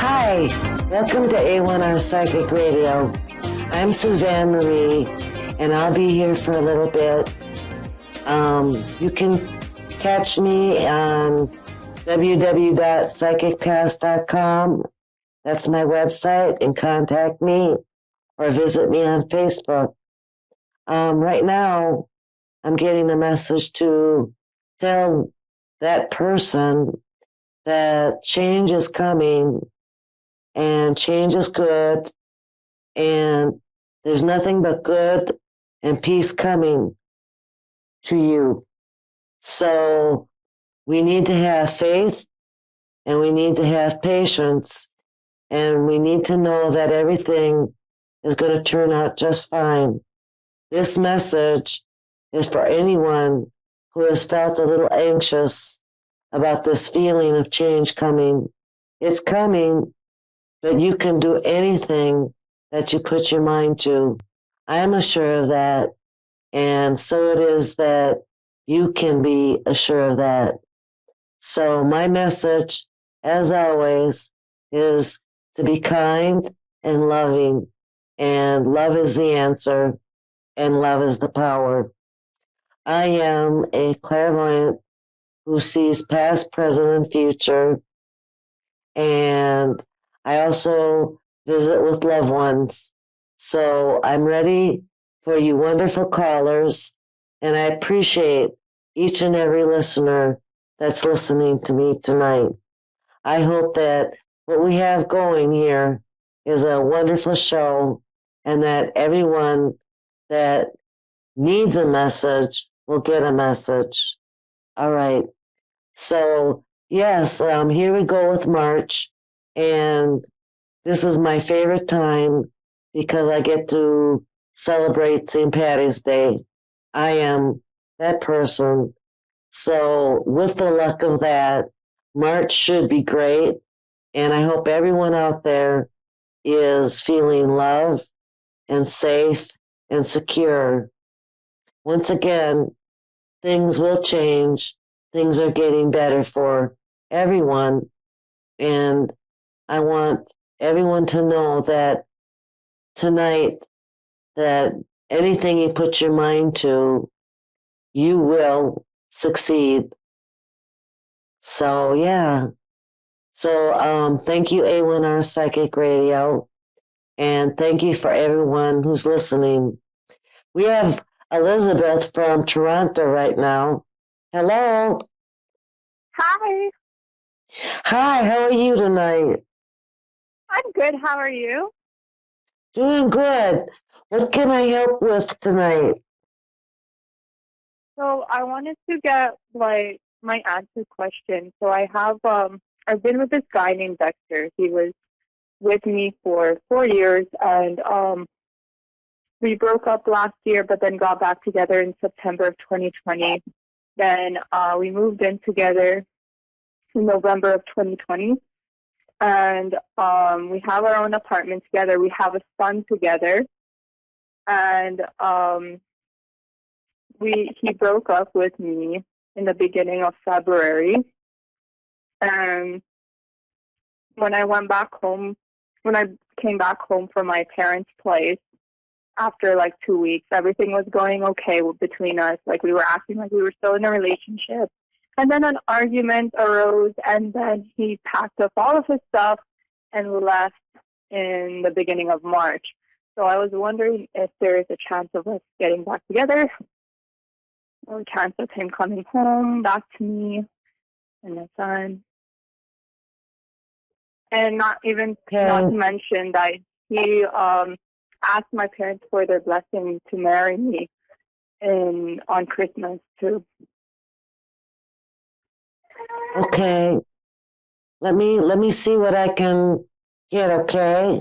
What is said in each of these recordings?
Hi, welcome to A1R Psychic Radio. I'm Susanne Marie, and I'll be here for a little bit. You can catch me on www.psychicpass.com. That's my website, and contact me or visit me on Facebook. Right now, I'm getting a message to tell that person that change is coming and change is good and there's nothing but good and peace coming to you. So we need to have faith and we need to have patience and we need to know that everything is going to turn out just fine. This message is for anyone who has felt a little anxious about this feeling of change coming. It's coming, but you can do anything that you put your mind to. I'm assured of that, and so it is that you can be assured of that. So my message, as always, is to be kind and loving, and love is the answer, and love is the power. I am a clairvoyant who sees past, present, and future, and I also visit with loved ones. So I'm ready for you wonderful callers, and I appreciate each and every listener that's listening to me tonight. I hope that what we have going here is a wonderful show and that everyone that needs a message will get a message. All right. So, yes, here we go with March. And this is my favorite time because I get to celebrate St. Patty's Day. I am that person. So, with the luck of that, March should be great. And I hope everyone out there is feeling love and safe and secure. Once again, things will change. Things are getting better for everyone. And I want everyone to know that tonight, that anything you put your mind to, you will succeed. So, yeah. So, thank you, A1R Psychic Radio. And thank you for everyone who's listening. We have Elizabeth from Toronto right now. Hello. Hi, Hi, how are you tonight? I'm good. How are you? Doing good. What can I help with tonight? So I wanted to get like my answer question. So I've been with this guy named Dexter. He was with me for 4 years, and we broke up last year, but then got back together in September of 2020. Then we moved in together in November of 2020, and we have our own apartment together. We have a son together, and he broke up with me in the beginning of February. And when I went back home, when I came back home from my parents' place after like 2 weeks, everything was going okay between us. Like we were acting like we were still in a relationship. And then an argument arose, and then he packed up all of his stuff and left in the beginning of March. So I was wondering if there is a chance of us getting back together, or a chance of him coming home back to me and my son. And not to mention that he asked my parents for their blessing to marry me on Christmas too. Okay. Let me see what I can get, okay?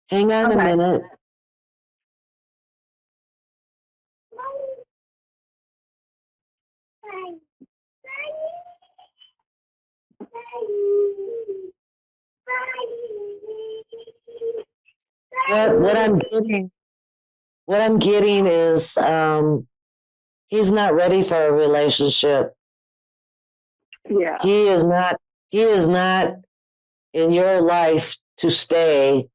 Hang on a minute. What I'm getting is he's not ready for a relationship. Yeah. He is not in your life to stay.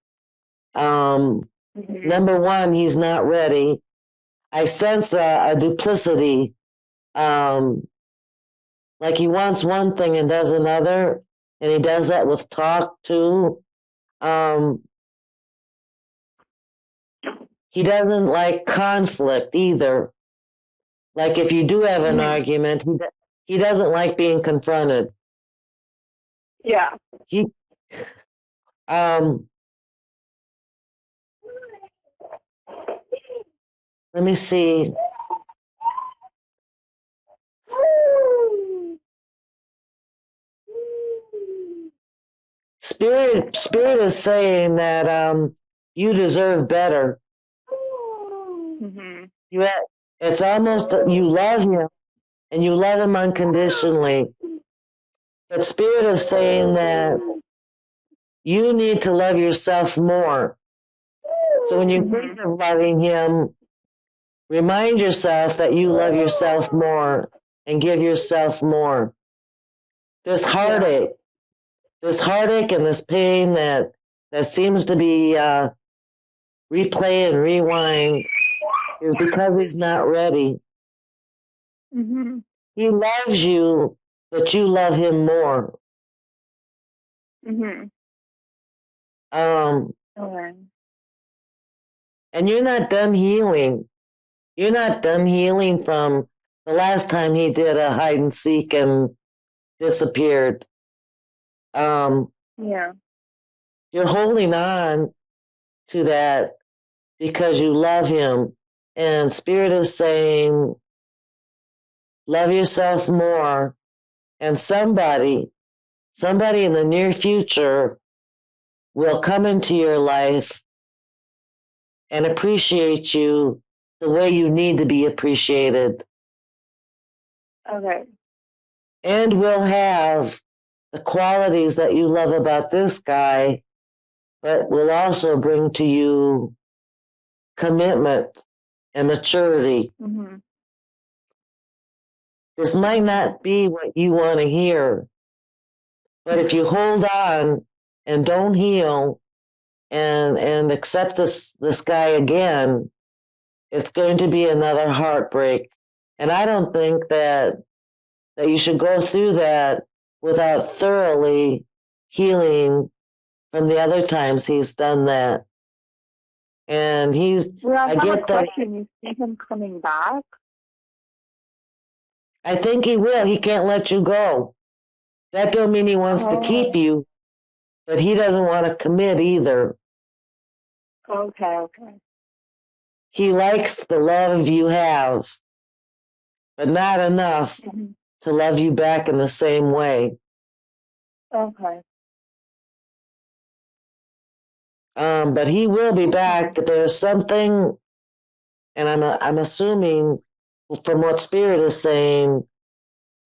Number one, he's not ready. I sense a duplicity, like he wants one thing and does another, and he does that with talk too. He doesn't like conflict either. Like if you do have an argument, he doesn't like being confronted. Yeah. He, let me see. Spirit is saying that you deserve better. It's almost you love him and you love him unconditionally. But Spirit is saying that you need to love yourself more. So when you think of loving him, remind yourself that you love yourself more and give yourself more. This heartache and this pain that seems to be replay and rewind is because he's not ready. He loves you, but you love him more. And you're not done healing. You're not done healing from the last time he did a hide and seek and disappeared. You're holding on to that because you love him. And Spirit is saying, love yourself more. And somebody in the near future will come into your life and appreciate you the way you need to be appreciated. Okay. And will have the qualities that you love about this guy, but will also bring to you commitment and maturity. This might not be what you want to hear, but if you hold on and don't heal and accept this guy again, it's going to be another heartbreak. And I don't think that you should go through that without thoroughly healing from the other times he's done that. And I get that. You see him coming back? I think he will. He can't let you go. That don't mean he wants to keep you, but he doesn't want to commit either. Okay. He likes the love you have, but not enough to love you back in the same way. Okay. But he will be back. There's something, and I'm assuming from what Spirit is saying,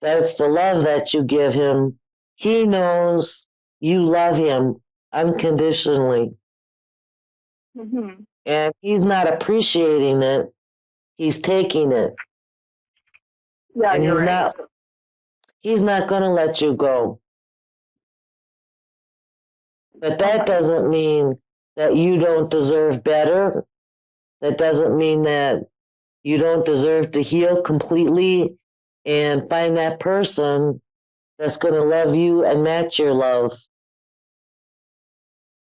that it's the love that you give him. He knows you love him unconditionally. And he's not appreciating it. He's taking it. Yeah, and he's not going to let you go. But that doesn't mean that you don't deserve better. That doesn't mean that you don't deserve to heal completely and find that person that's going to love you and match your love.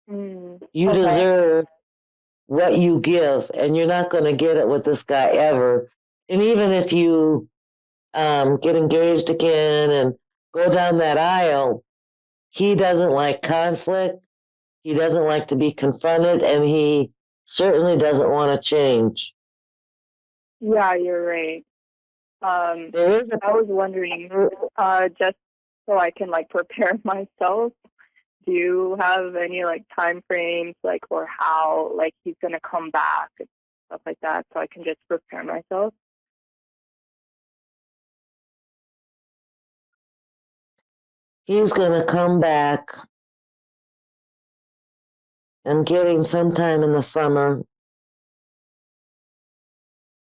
You deserve what you give, and you're not going to get it with this guy ever. And even if you get engaged again and go down that aisle, he doesn't like conflict. He doesn't like to be confronted, and he certainly doesn't want to change. Yeah, you're right. I was wondering, just so I can prepare myself, do you have any time frames or how he's gonna come back and stuff like that, so I can just prepare myself? He's gonna come back. I'm getting sometime in the summer.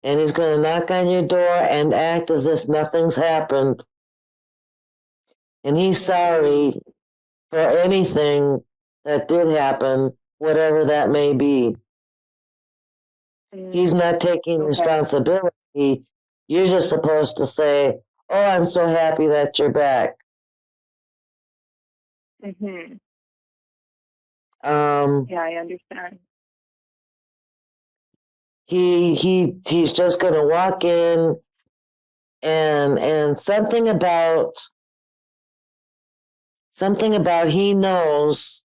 And he's going to knock on your door and act as if nothing's happened. And he's sorry. for anything that did happen, whatever that may be. He's not taking responsibility. You're just supposed to say, "Oh, I'm so happy that you're back." Mhm. Um, Yeah, I understand. he's just gonna walk in, and something about he knows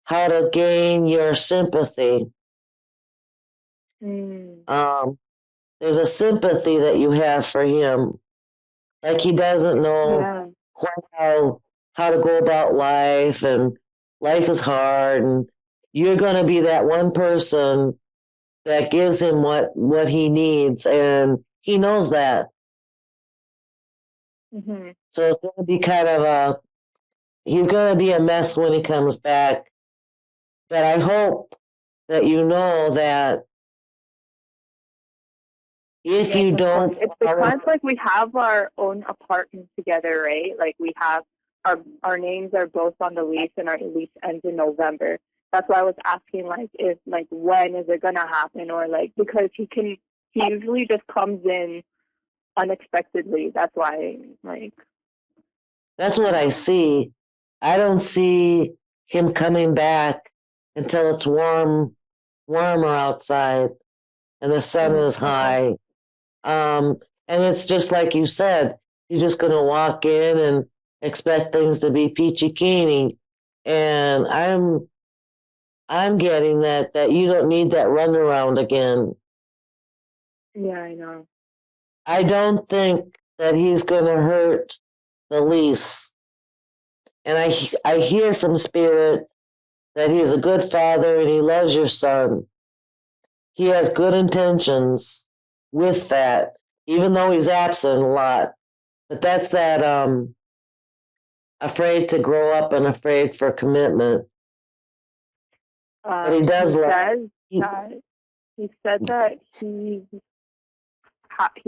how to gain your sympathy. Mm. There's a sympathy that you have for him, like he doesn't know Yeah. quite how to go about life, and life is hard, and you're going to be that one person that gives him what he needs, and he knows that. Mhm. So it's going to be kind of he's going to be a mess when he comes back, but I hope that you know that if Yes, you of course. don't It's because like we have our own apartment together, right? Like we have our names are both on the lease, and our lease ends in November. That's why I was asking like if like when is it gonna happen, or like because he usually just comes in unexpectedly. That's why like that's what I see. I don't see him coming back until it's warmer outside and the sun is okay. high. And it's just like you said, he's just going to walk in and expect things to be peachy keen. And I'm getting that you don't need that runaround again. Yeah, I know. I don't think that he's going to hurt the lease. And I hear from Spirit that he's a good father and he loves your son. He has good intentions with that, even though he's absent a lot. But that's that afraid to grow up and afraid for commitment. But he does He love. says He, that he said that he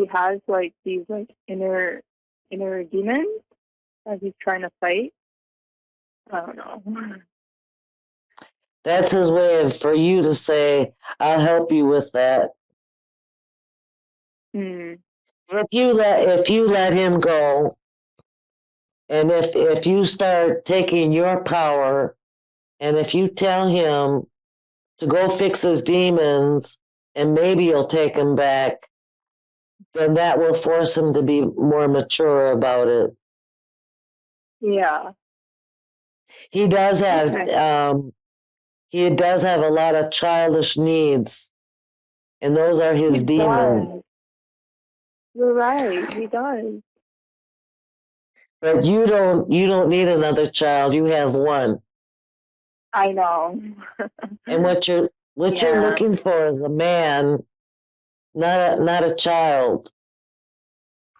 has like these like inner demons that he's trying to fight. I don't know. that's his way of for you to say, "I'll help you with that." Mm. If you let him go, and if you start taking your power, and if you tell him to go fix his demons, and maybe you'll take him back, then that will force him to be more mature about it. Yeah. He does have Okay. he does have a lot of childish needs, and those are He his does. demons. You're right. He does. But you don't need another child. You have one. I know. And what you're Yeah. looking for is a man, not a child.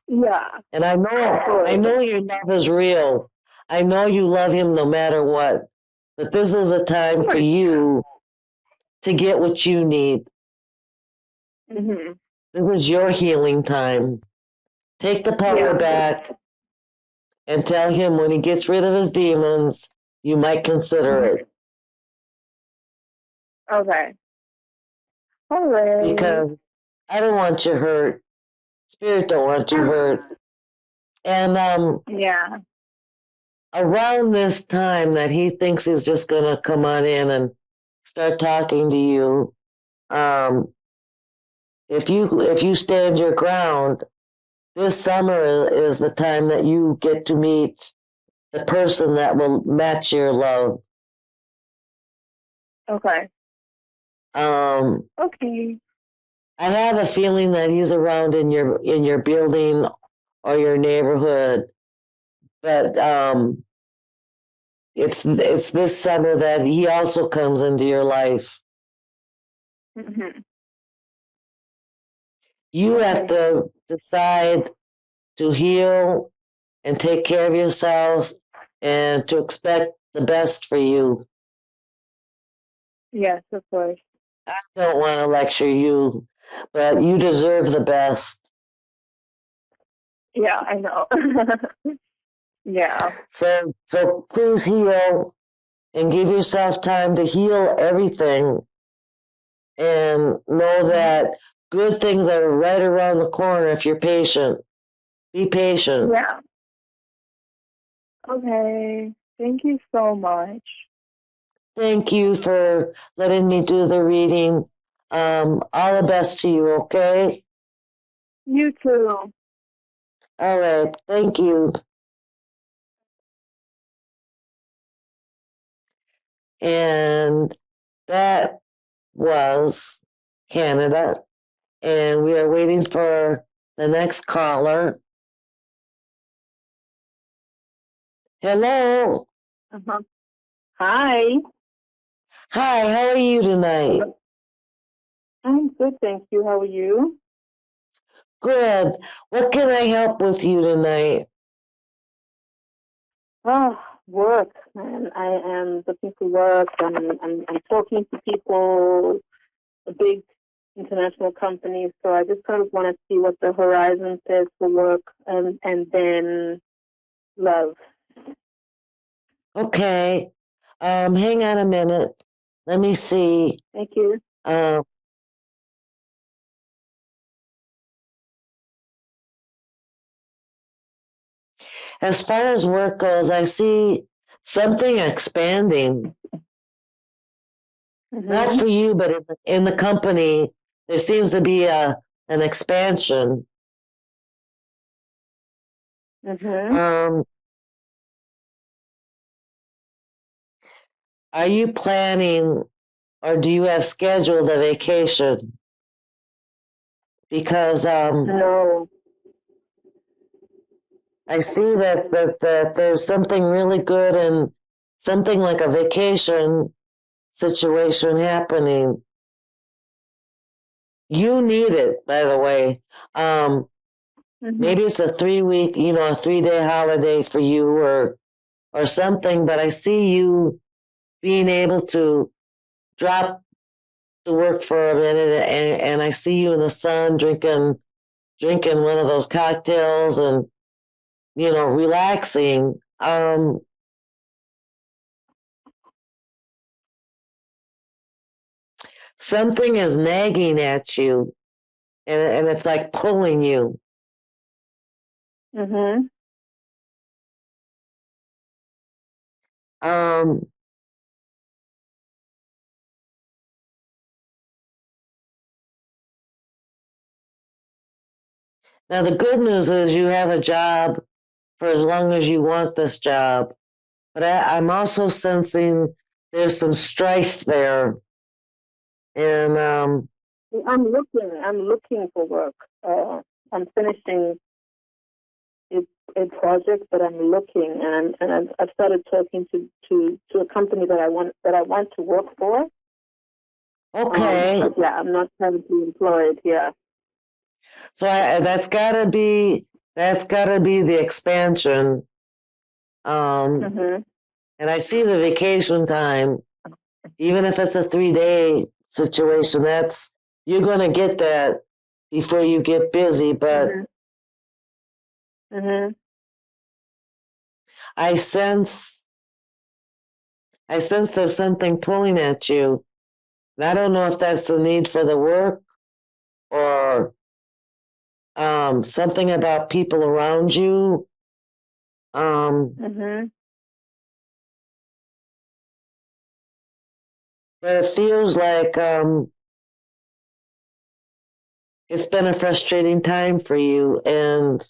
Yeah. And I know your love is real. I know you love him no matter what. But this is a time for you to get what you need. Hmm. This is your healing time. Take the power Yeah. back and tell him when he gets rid of his demons, you might consider Mhm. it. Okay. All right. Because I don't want you hurt. Spirit don't want you hurt. And Yeah. around this time that he thinks he's just going to come on in and start talking to you, um, if you stand your ground, this summer is the time that you get to meet the person that will match your love. Okay. Um, Okay. I have a feeling that he's around in your building or your neighborhood, but it's this summer that he also comes into your life. Hmm. You have Okay. to decide to heal and take care of yourself and to expect the best for you. Yes, of course. I don't want to lecture you, but you deserve the best. Yeah, I know. Yeah. So please heal and give yourself time to heal everything and know that good things are right around the corner if you're patient. Be patient. Yeah. Okay. Thank you so much. Thank you for letting me do the reading. All the best to you, okay? You too. All right. Thank you. And that was Canada. And we are waiting for the next caller. Hello. Uh-huh. Hi. Hi, how are you tonight? I'm good, thank you. How are you? Good. What can I help with you tonight? Oh, work. And I am looking for work. I'm talking to people, big international companies. So I just kind of want to see what the horizon says for work and then love. Okay. Hang on a minute. Let me see. Thank you. As far as work goes, I see something expanding. Not for you, but in the company, there seems to be an expansion. Are you planning or do you have scheduled a vacation? Because No. I see that there's something really good and something like a vacation situation happening. You need it, by the way. Maybe it's a 3-week, a 3-day holiday for you or something, but I see you being able to drop the work for a minute and I see you in the sun drinking one of those cocktails and, relaxing. Something is nagging at you and it's like pulling you. Um, Now, the good news is you have a job for as long as you want this job. But I'm also sensing there's some strife there. And I'm looking for work. I'm finishing a project, but I'm looking, and I've started talking to a company that I want to work for. okay. But yeah, I'm not currently employed. Yeah. So that's gotta be the expansion. And I see the vacation time, even if it's a 3-day situation. You're gonna get that before you get busy. But I sense there's something pulling at you. And I don't know if that's the need for the work or something about people around you. But it feels like it's been a frustrating time for you, and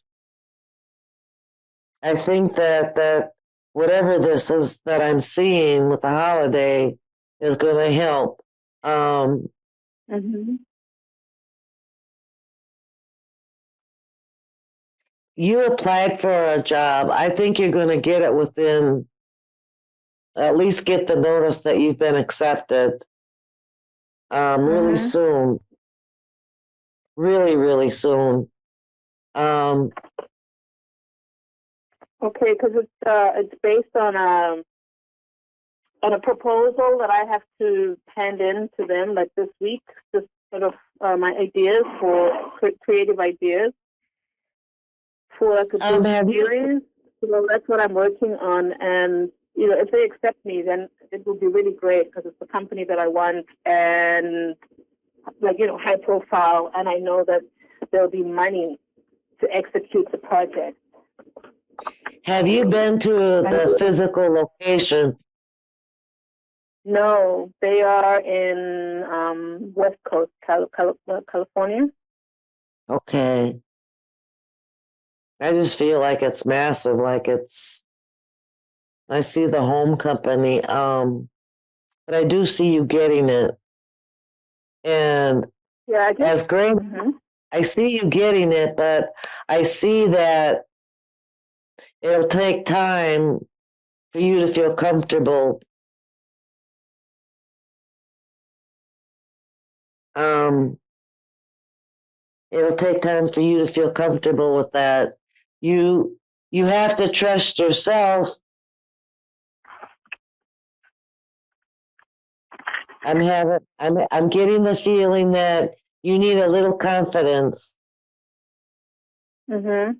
I think that whatever this is that I'm seeing with the holiday is going to help. You applied for a job. I think you're going to get it within, at least get the notice that you've been accepted really soon. Really, really soon. Okay, because it's based on a proposal that I have to hand in to them like this week, just sort of my ideas for creative ideas for like a book series. So that's what I'm working on. And, if they accept me, then it will be really great because it's the company that I want and, high profile. And I know that there'll be money to execute the project. Have you been to the physical location? No, they are in West Coast, California. Okay. I just feel like it's massive, I see the home company, but I do see you getting it. And that's great. Mm-hmm. I see you getting it, but I see that it'll take time for you to feel comfortable. It'll take time for you to feel comfortable with that. You have to trust yourself. I'm getting the feeling that you need a little confidence. Mm-hmm.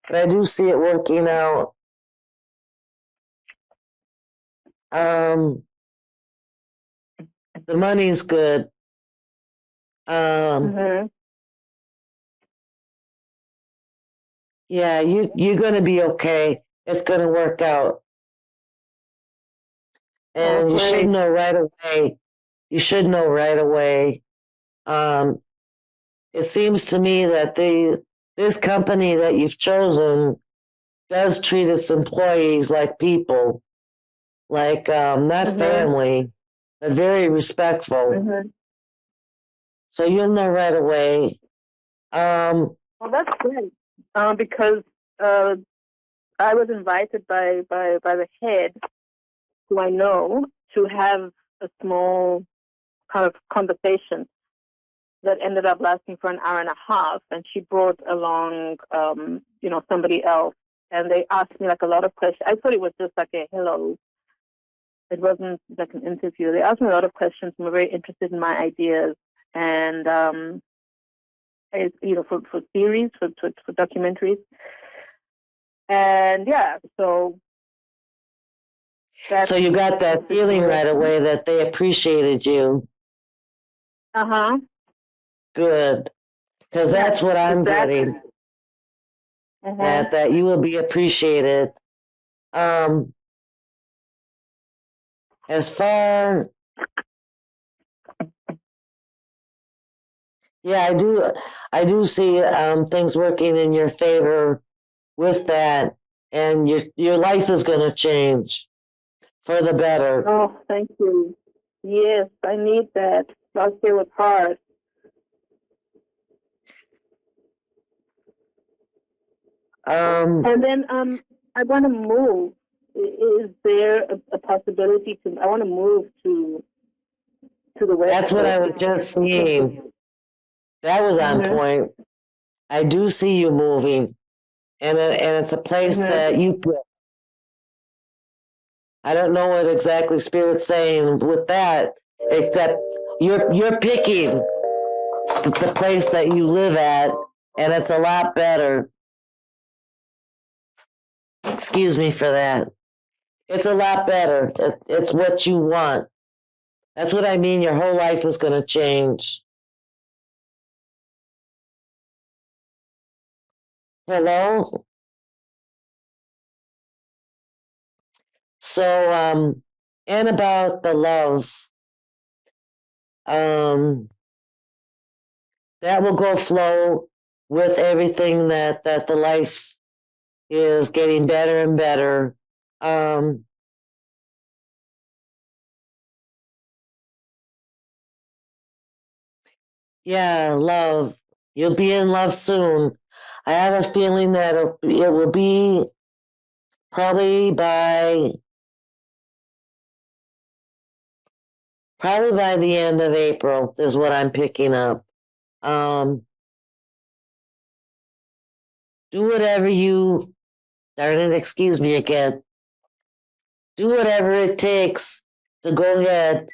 But I do see it working out. The money's good. Mm-hmm. Yeah, you're gonna be okay. It's gonna work out. And you should know right away. You should know right away. It seems to me that this company that you've chosen does treat its employees like people, like not family, but very respectful. Mm-hmm. So you'll know right away. Well, that's great because I was invited by the head, who I know, to have a small kind of conversation that ended up lasting for an hour and a half. And she brought along, somebody else, and they asked me like a lot of questions. I thought it was just like a hello. It wasn't like an interview. They asked me a lot of questions and were very interested in my ideas. And for series, for documentaries. And yeah, so you got that feeling right away that they appreciated you. Uh-huh. Good. Because that's what I'm getting. Uh-huh. That you will be appreciated. As far, yeah, I do see things working in your favor with that, and your life is going to change for the better. Oh, thank you. Yes, I need that. Last year was hard. And then I want to move. Is there a possibility to? I want to move to the West. That's what I was just seeing. That was on point. I do see you moving, and it's a place that you pick. I don't know what exactly Spirit's saying with that, except you're picking the place that you live at, and it's a lot better. Excuse me for that. It's a lot better. It's what you want. That's what I mean. Your whole life is going to change. Hello? So, and about the love, that will go flow with everything that the life is getting better and better. Yeah, love. You'll be in love soon. I have a feeling that it will be probably by the end of April is what I'm picking up. Do whatever darn it, excuse me again. Do whatever it takes to go ahead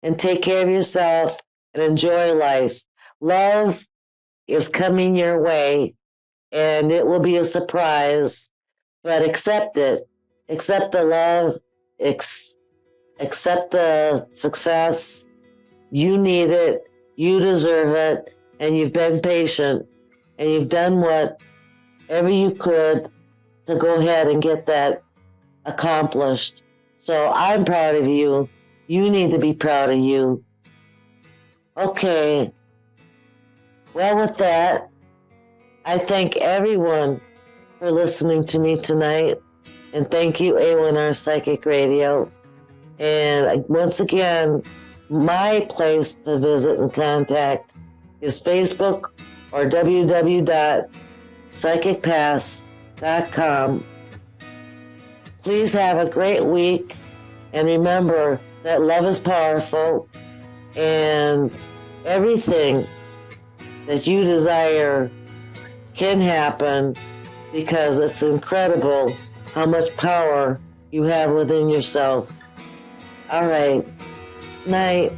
and take care of yourself and enjoy life. love is coming your way, and it will be a surprise, but accept it. Accept the love, accept the success. You need it, you deserve it, and you've been patient, and you've done whatever you could to go ahead and get that accomplished. So I'm proud of you. You need to be proud of you. Okay. Well, with that, I thank everyone for listening to me tonight. And thank you, A1R Psychic Radio. And once again, my place to visit and contact is Facebook or www.psychicpass.com. Please have a great week, and remember that love is powerful, and everything that you desire can happen, because it's incredible how much power you have within yourself. All right. Night.